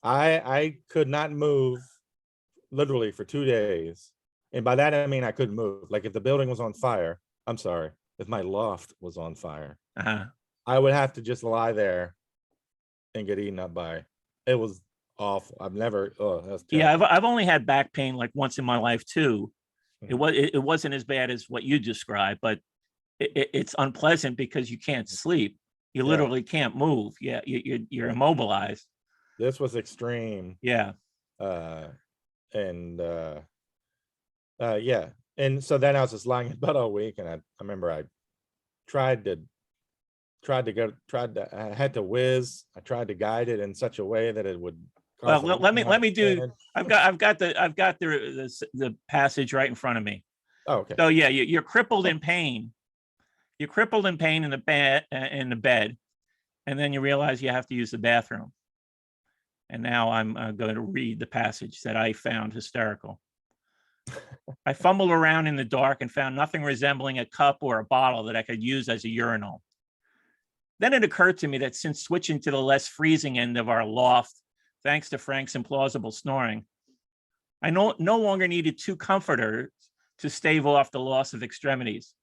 I could not move literally for 2 days. And by that I mean I couldn't move. Like if the building was on fire, I'm sorry, if my loft was on fire, uh I would have to just lie there and get eaten up by. It was awful. I've never. Oh, that's Yeah, terrifying. I've only had back pain like once in my life too. Mhm. It wasn't as bad as what you described, but it's unpleasant because you can't sleep. You Yeah, literally can't move. Yeah, you're yeah. immobilized. This was extreme. Yeah. Uh, and yeah. And so then I was just lying in bed all week, and I remember I tried to I had to whiz. I tried to guide it in such a way that it would Well, cause a little more let me do. damage. I've got the passage right in front of me. Oh, okay. So yeah, you're crippled in pain. You're crippled in pain in the bed, and then you realize you have to use the bathroom. And now I'm going to read the passage that I found hysterical. I fumbled around in the dark and found nothing resembling a cup or a bottle that I could use as a urinal. Then it occurred to me that since switching to the less freezing end of our loft, thanks to Frank's implausible snoring, I no longer needed two comforters to stave off the loss of extremities.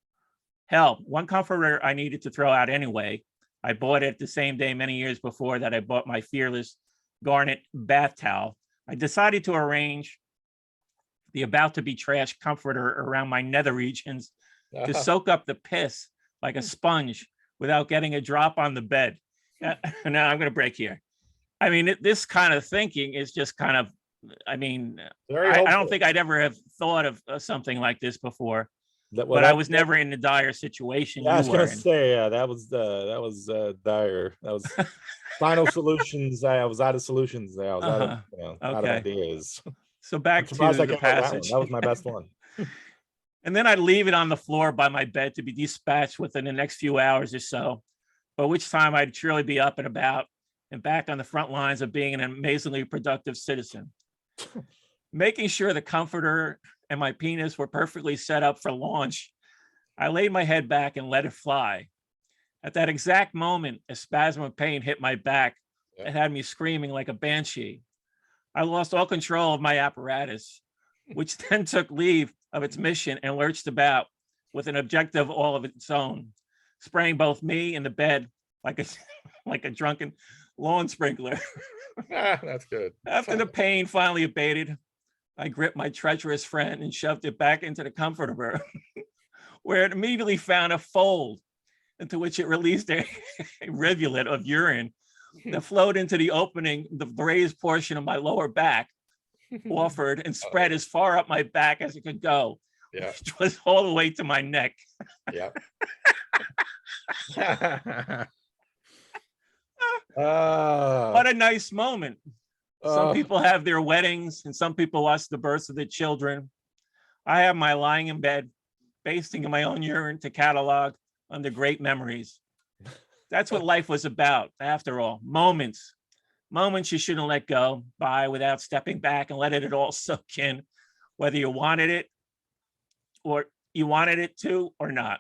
Hell, one comforter I needed to throw out anyway. I bought it the same day many years before that I bought my Fearless garnet bath towel. I decided to arrange the about to be trash comforter around my nether regions to soak up the piss like a sponge without getting a drop on the bed. Now I'm going to break here. I mean, this kind of thinking is just kind of, I mean, Very I don't hopeful. think I'd ever have thought of something like this before. Well, but I was never in the dire situation Yeah, I you was were gonna in. say, that was dire. That was final solutions. I was out of solutions there. I was out of, Uh-huh. out of Okay. ideas. So I'm back surprised to I the came up with that one. passage. That was my best one. And then I'd leave it on the floor by my bed to be dispatched within the next few hours or so, by which time I'd surely be up and about and back on the front lines of being an amazingly productive citizen. Making sure the comforter and my penis were perfectly set up for launch, I laid my head back and let it fly. At that exact moment, a spasm of pain hit my back and had me screaming like a banshee. I lost all control of my apparatus, which then took leave of its mission and lurched about with an objective all of its own, spraying both me and the bed like a like a drunken lawn sprinkler. That's good. After the pain finally abated, I gripped my treacherous friend and shoved it back into the comforter, where it immediately found a fold into which it released a rivulet of urine that flowed into the opening, the raised portion of my lower back, offered and spread as far up my back as it could go, Yeah. which was all the way to my neck. Yeah. What a nice moment. Some uh, people have their weddings and some people watch the births of their children. I have my lying in bed, basting in my own urine to catalog under great memories. That's what life was about, after all. Moments you shouldn't let go by without stepping back and letting it all soak in, whether you wanted it to or not.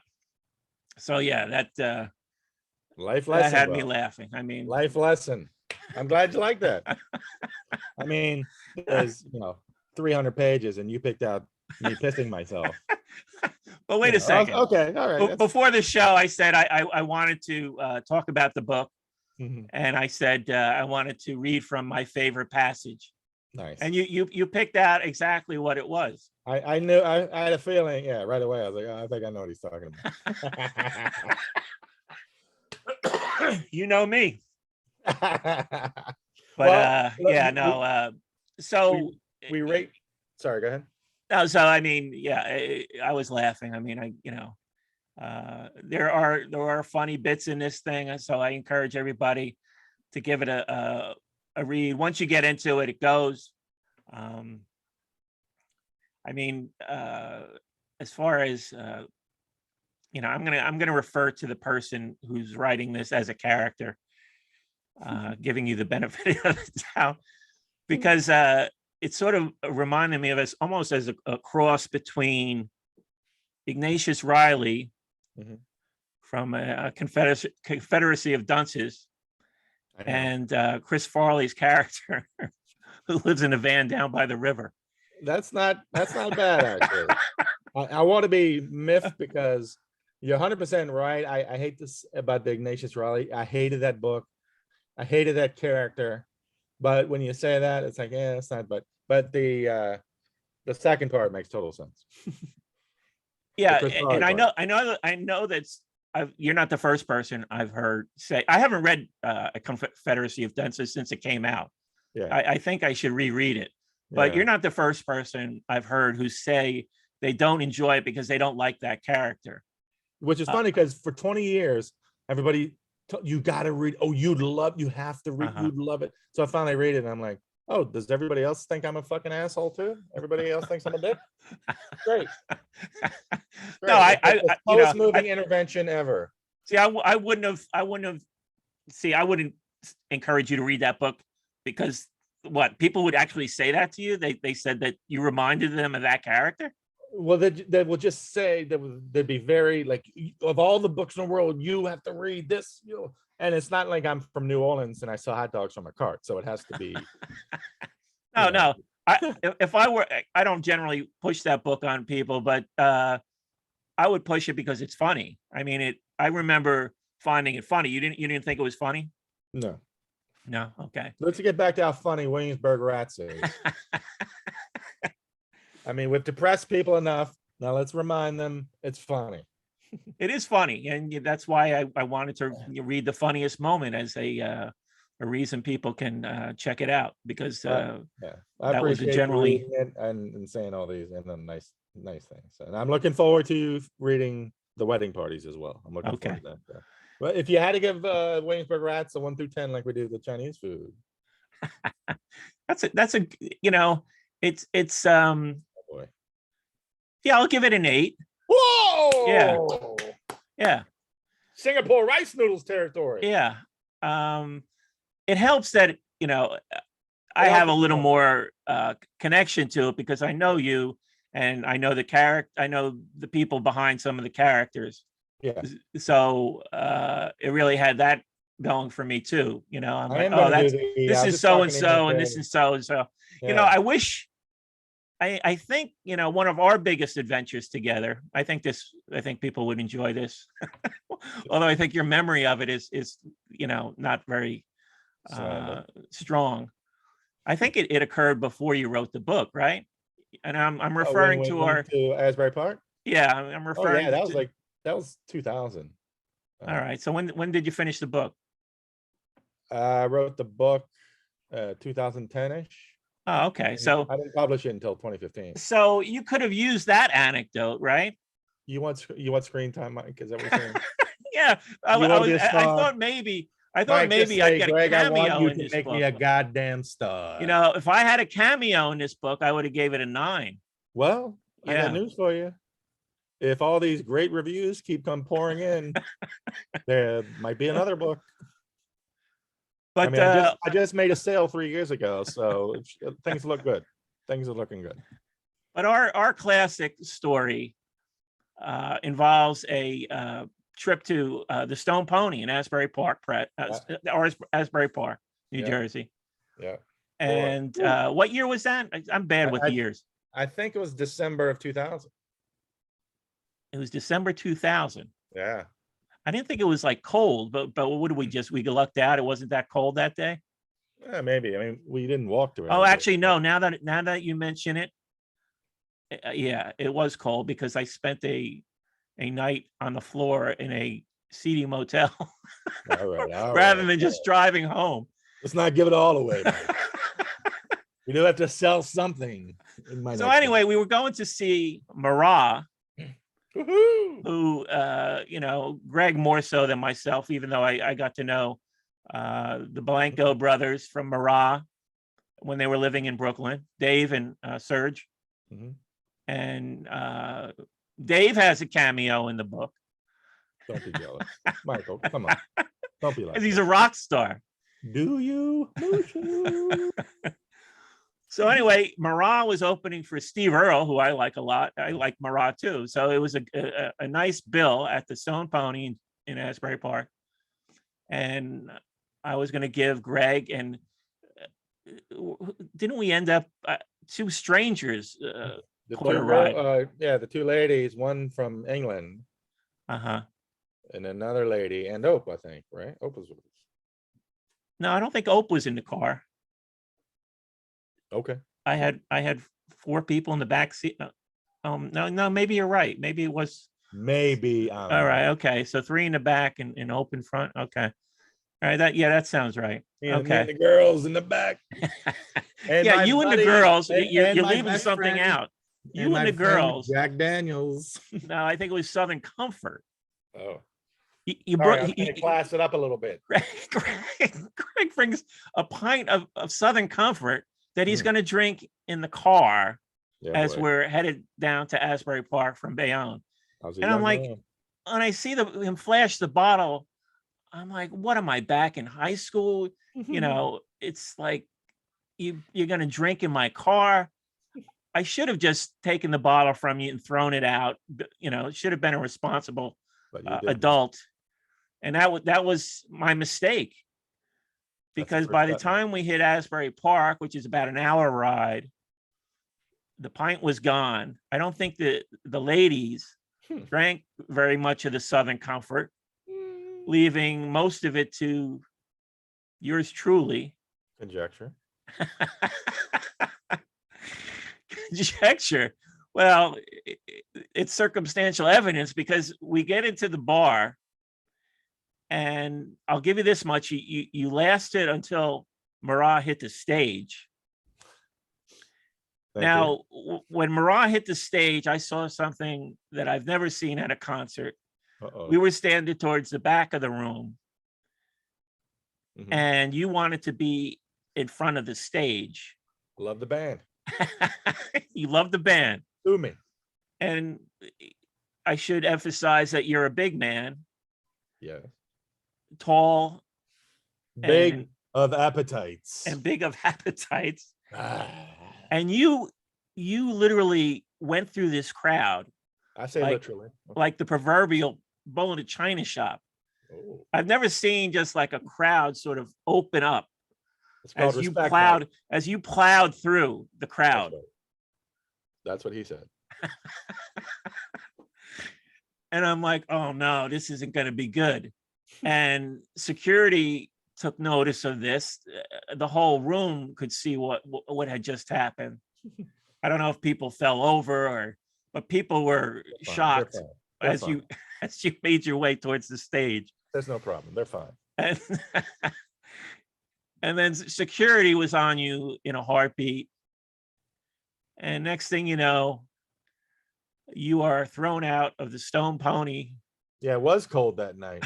So yeah, life that lesson. had me Bro. laughing. I mean, Life lesson. I'm glad you like that. I mean, there's 300 pages, and you picked out me pissing myself. but wait a second. Okay, all right. Before the show, I said I wanted to talk about the book, and I said I wanted to read from my favorite passage. Nice. And you picked out exactly what it was. I knew. I had a feeling. Yeah, right away. I was like, oh, I think I know what he's talking about. You know me. But well, yeah, no. So we rate. Sorry, go ahead. No, so I mean, yeah, I was laughing. I mean, there are funny bits in this thing, and so I encourage everybody to give it a read. Once you get into it, it goes. I mean, as far as I'm gonna refer to the person who's writing this as a character, giving you the benefit of the doubt, because it sort of reminded me of us almost as a cross between Ignatius Riley from a Confederacy of Dunces and Chris Farley's character who lives in a van down by the river. That's not bad, actually. I want to be miffed because you're 100% right. I hate this about the Ignatius Riley. I hated that book. I hated that character. But when you say that, it's like, yeah, it's not. But the second part makes total sense. Yeah, and I know that's you're not the first person I've heard say. I haven't read a Confederacy of Dunces since it came out. Yeah, I think I should reread it. But you're not the first person I've heard who say they don't enjoy it because they don't like that character. Which is funny because for 20 years, everybody, you got to read. Oh, you have to read. You'd love it. So I finally read it and I'm like, oh, does everybody else think I'm a fucking asshole too? Everybody else thinks I'm a dick? Great. No, I most moving intervention ever. See, I wouldn't encourage you to read that book because what people would actually say that to you. They said that you reminded them of that character. Well, they will just say they'd be very like, of all the books in the world, you have to read this. And it's not like I'm from New Orleans and I saw hot dogs on my cart, so it has to be. No. I don't generally push that book on people, but I would push it because it's funny. I mean, I remember finding it funny. You didn't think it was funny? No. Okay. Let's get back to how funny Williamsburg Rats is. I mean, we've depressed people enough. Now let's remind them it's funny. It is funny, and that's why I wanted to read the funniest moment as a reason people can check it out, because I that was appreciate generally reading it and saying all these in a nice nice things. And I'm looking forward to reading the wedding parties as well. I'm looking Okay. forward to that. But if you had to give Williamsburg Rats a 1 through 10, like we do the Chinese food, That's a it's oh boy. yeah, I'll give it an 8. Whoa! Yeah. Singapore rice noodles territory. Yeah. It helps that, I have a little more connection to it because I know you and I know the character, I know the people behind some of the characters. Yeah. So it really had that going for me too. I'm I like, am oh, gonna do this I was is just so talking and to him so, and today. this is so and so. Yeah. I wish I think, one of our biggest adventures together, I think people would enjoy this. Although I think your memory of it is not very Slander. strong. I think it occurred before you wrote the book, right? And I'm Oh, referring when to we went our to Asbury Park. yeah, I'm Oh referring yeah, to, that was 2000. all right. So when did you finish the book? I wrote the book 2010-ish. Oh, okay. So I didn't publish it until 2015. so you could have used that anecdote, right? You want screen time, Mike? Is that what you're saying? Yeah. You wanna be a I star? thought maybe Mike, just I'd say, get a Greg, I want cameo you in to this make me book. a goddamn star. If I had a cameo in this book, I would have gave it a 9. Well, I Yeah. got news for you. If all these great reviews keep pouring in, there might be another book. But I mean, I just made a sale 3 years ago, so things look good. Things are looking good. But our classic story involves a trip to the Stone Pony in Asbury Park, Asbury Park, New Yeah. Jersey. Yeah. And what year was that? I'm bad with years. I think it was December of 2000. It was December 2000. Yeah. I didn't think it was like cold, but what did we lucked out? It wasn't that cold that day. Yeah, maybe. I mean, we didn't walk to it. Oh, actually, no. Now that you mention it, yeah, it was cold because I spent a night on the floor in a seedy motel All right, rather than just driving home. Let's not give it all away. We do have to sell something. So anyway, we were going to see Marat, who, Greg more so than myself, even though I got to know the Blanco brothers from Marat when they were living in Brooklyn, Dave and Serge. Mhm. And Dave has a cameo in the book. Don't be jealous. Michael, come on. Don't be like Because he's that. a rock star. Do you? So anyway, Marat was opening for Steve Earle, who I like a lot. I like Marat too. So it was a nice bill at the Stone Pony in Asbury Park. And I was going to give Greg and didn't we end up 2 strangers? The Quarter two ride. the 2 ladies, one from England Uh-huh. and another lady, and Ope, I think, right? Ope was with us. No, I don't think Ope was in the car. Okay. I had 4 people in the back seat. No, maybe you're right. Maybe it was. Maybe. All right. Okay. So 3 in the back and open front. Okay. All right. That sounds right. Me and Okay. the girls in the back. And Yeah, my you and the buddy- girls, and- you're and my leaving best something friend- out. You my and the friend girls. Jack Daniels. No, I think it was Southern Comfort. Oh, You all brought right, I'm gonna class it up a little bit. Greg brings a pint of Southern Comfort that he's Mm. going to drink in the car Yeah, as boy. we're headed down to Asbury Park from Bayonne. I was a And I'm young like, man. when I see him flash the bottle, I'm like, what am I back in high school? It's like you're going to drink in my car. I should have just taken the bottle from you and thrown it out. It should have been a responsible But you didn't. adult. And that was my mistake. That's the Because first by the step, man. time we hit Asbury Park, which is about an hour ride, the pint was gone. I don't think the ladies drank very much of the Southern Comfort, leaving most of it to yours truly. Conjecture. Conjecture. Well, it's circumstantial evidence because we get into the bar, and I'll give you this much: you lasted until Marat hit the stage, Thank you. Now, when Marat hit the stage, I saw something that I've never seen at a concert. Uh-oh. We were standing towards the back of the room, Mhm. and you wanted to be in front of the stage. Love the band. You love the band. Sue me. And I should emphasize that you're a big man, Yeah. tall Big and, of appetites. and big of appetites. Ah, And you literally went through this crowd I say like- literally. like the proverbial bull in a china shop. Oh, I've never seen just like a crowd sort of open up it's called as you respect plowed through the night. crowd. That's what he said. And I'm like, oh no, this isn't going to be good. And security took notice of this. The whole room could see what had just happened. I don't know if people fell over but people were They're fine. They're shocked fine. They're as you fine. as you made your way towards the stage. There's no problem. They're fine. And, and then security was on you in a heartbeat. And next thing you know, you are thrown out of the Stone Pony. Yeah, it was cold that night.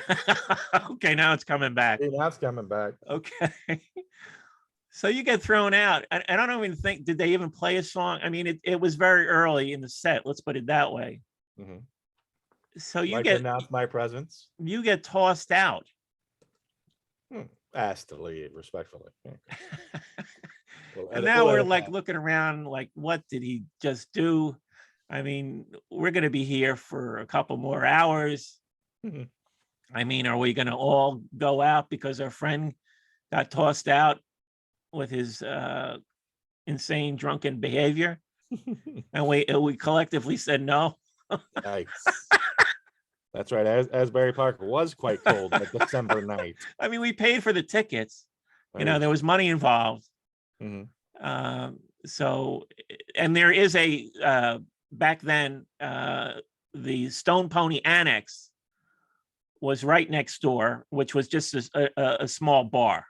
Okay, now it's coming back. See, now it's coming back. Okay. So you get thrown out. And I don't even think, did they even play a song? I mean, it was very early in the set. Let's put it that way. Mhm. So you Like to get announce my presence. tossed out. Asked to leave respectfully. Okay. We'll And edit- now we'll we're edit like that. looking around like, what did he just do? I mean, we're going to be here for a couple more hours. Mhm. I mean, are we going to all go out because our friend got tossed out with his insane drunken behavior? And we collectively said no. Yikes. That's right. Asbury Park was quite cold that December night. I mean, we paid for the tickets. You know, Right. there was money involved. Mhm. So, and there is a back then the Stone Pony Annex was right next door, which was just a small bar.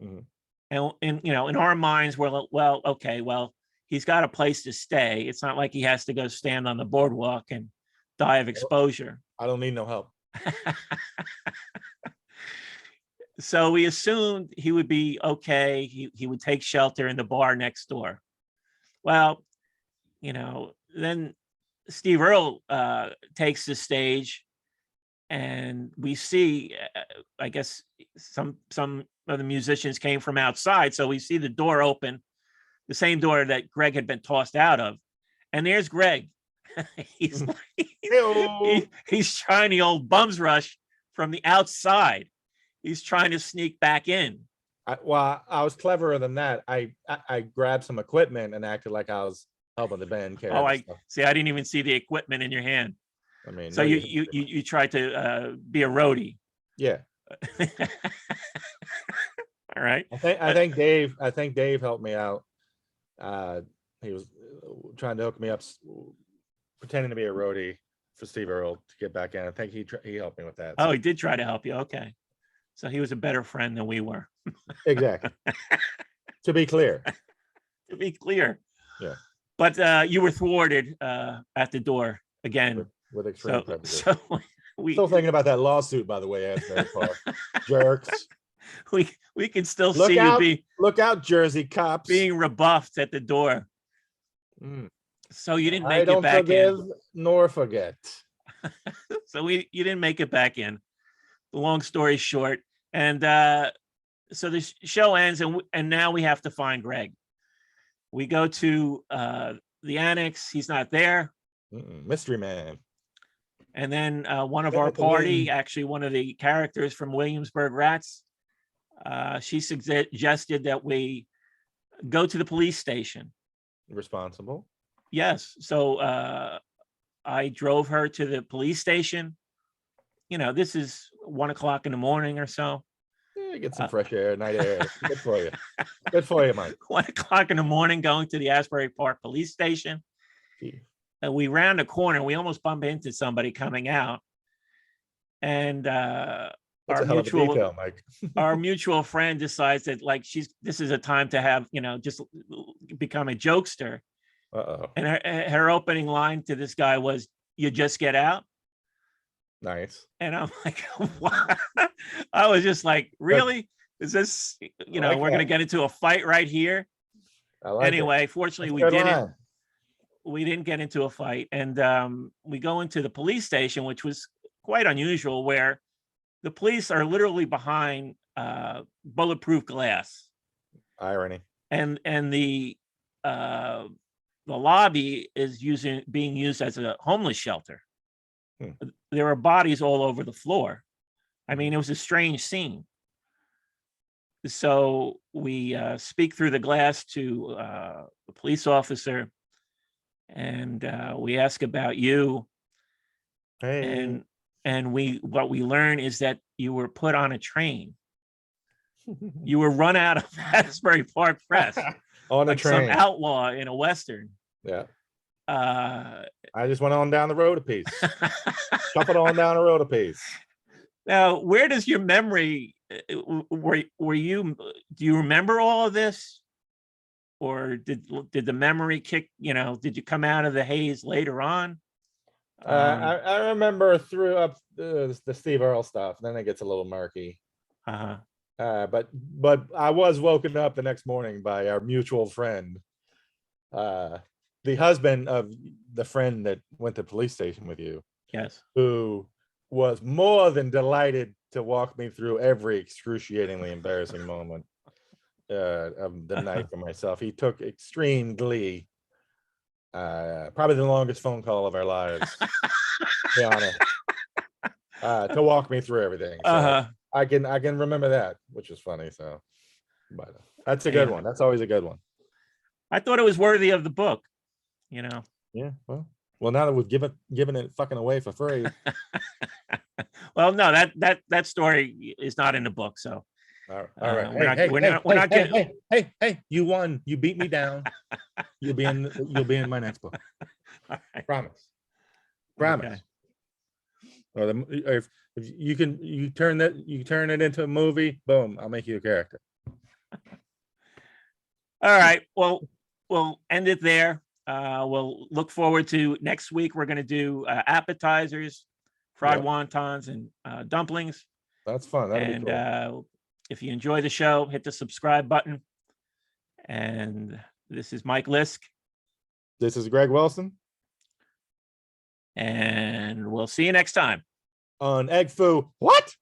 Mhm. And you know, in our minds, we're like, well, okay, well, he's got a place to stay. It's not like he has to go stand on the boardwalk and die of exposure. I don't need no help. So we assumed he would be okay. He would take shelter in the bar next door. Well, you know, then Steve Earle takes the stage, and we see, I guess some of the musicians came from outside, so we see the door open, the same door that Greg had been tossed out of, and there's Greg. he's Hey-o. he's trying the old bums rush from the outside. He's trying to sneak back in. I was cleverer than that. I grabbed some equipment and acted like I was helping the band carry. Oh, the I stuff. see. I didn't even see the equipment in your hand. I mean, So no, you tried to be a roadie. yeah. All right. I think Dave helped me out. He was trying to hook me up, pretending to be a roadie for Steve Earle to get back in. I think he helped me with that. Oh, he did try to help you. Okay. So he was a better friend than we were. Exactly. To be clear. To be clear. Yeah. But you were thwarted at the door again. With extreme So, prejudice. so we Still thinking about that lawsuit, by the way, Asbury Park. Jerks. we can still Look see out, you Look out, Jersey cops. being rebuffed at the door. Mm. So you didn't I make it don't back forgive in. nor forget. So you didn't make it back in. The long story short, and so the show ends, and now we have to find Greg. We go to the annex. He's not there. Mystery man. And then one of Get our at the party, wing. actually one of the characters from Williamsburg Rats, she suggested that we go to the police station. Responsible. Yes. So I drove her to the police station. You know, this is 1 o'clock in the morning or so. Yeah, get some fresh air, night air. Good for you. Good for you, Mike. 1 o'clock in the morning, going to the Asbury Park police station. Gee. And we round a corner. We almost bump into somebody coming out. And our That's our a hell of a mutual detail, Mike. our mutual friend decides that like this is a time to have, just become a jokester. Uh-oh. And her opening line to this guy was, "You just get out." Nice. And I'm like, what? I was just like, really? Is this, like we're going to that. get into a fight right here? I like it. Anyway, fortunately, That's a we good didn't. line. We didn't get into a fight. And we go into the police station, which was quite unusual, where the police are literally behind bulletproof glass. Irony. And the lobby is being used as a homeless shelter. There are bodies all over the floor. I mean, it was a strange scene. So we speak through the glass to the police officer, and we ask about you. Hey. And what we learn is that you were put on a train. You were run out of Asbury Park Press On a like train. some outlaw in a Western. Yeah. Uh, I just went on down the road a piece. Shuffled on down the road a piece. Now, where does your memory? Were you? Do you remember all of this, or did the memory kick? Did you come out of the haze later on? I remember through up the Steve Earle stuff. Then it gets a little murky. Uh-huh. But I was woken up the next morning by our mutual friend, the husband of the friend that went to the police station with you. Yes. Who was more than delighted to walk me through every excruciatingly embarrassing moment of the night for myself. He took extreme glee. Probably the longest phone call of our lives, to be honest, to walk me through everything. So I can remember that, which is funny. So, but that's a good one. That's always a good one. I thought it was worthy of the book. Yeah. Well, now that we've given it fucking away for free. Well, no, that story is not in the book. So, all right. We're not getting. Hey! You won. You beat me down. You'll be in my next book. Right. Promise. Okay. Or if you turn it into a movie, boom, I'll make you a character. All right. Well, we'll end it there. We'll look forward to next week. We're going to do appetizers, fried wontons, and dumplings. That's fun. That'll be cool. If you enjoy the show, hit the subscribe button. And this is Mike Lisk. This is Greg Wilson. And we'll see you next time On Egg Foo. What?